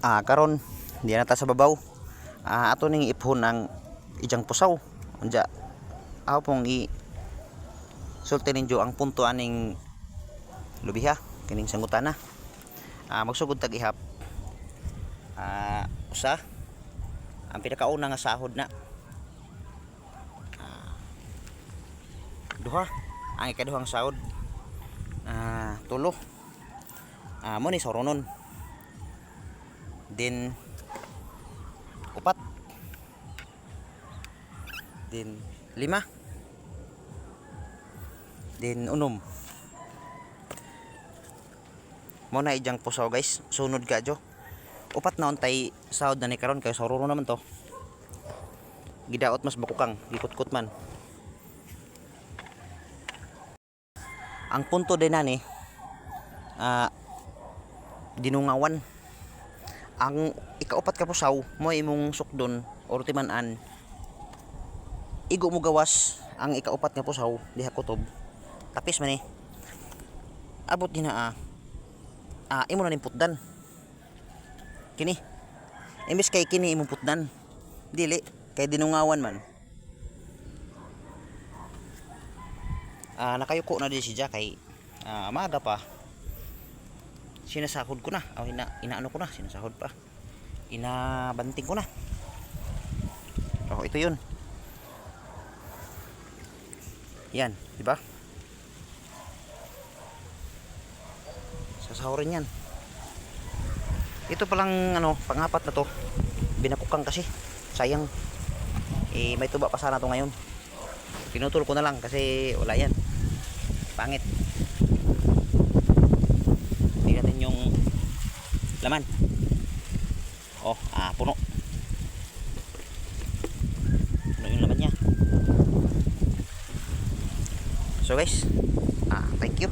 Karon di na ta sa babaw. Ato ning iphon ang ijang pusaw. Unja ako pong i sulti ninyo ang punto aning lubiha kining sangutana. Magsugod tag ihap. Usa ang pinakauna nga sahod na. Duha ang ikaduhang sahod. Tulo mo ni soronon. Din upat. Din lima. Din unom. Mo na ijang pusaw guys. Sunod ka jo. Upat na untay sahod na ni karon kay soronon naman to. Gidaot mas bakukang, gikutkut man. Ang punto din nani dinungawan. Ang ikaupat ka pusaw mo imong sukdon or timan-an igo mo gawas ang ikaupat nga pusaw diha kutob tapis man abot gina imo na ning putdan kini imbes kay kini imong putdan dili kay dinungawan man. Nakayuko na din siya kay maaga pa sinasahod ko na o inaano ko na sinasahod pa inabanting ko na. Ito yun yan diba sasahurin yan. Ito palang pangapat na to binakukang kasi sayang may tuba pa sana to ngayon. Pinutol ko na lang kasi wala yan pangit. Tingnan natin yung laman. Puno yung laman niya. So guys, thank you.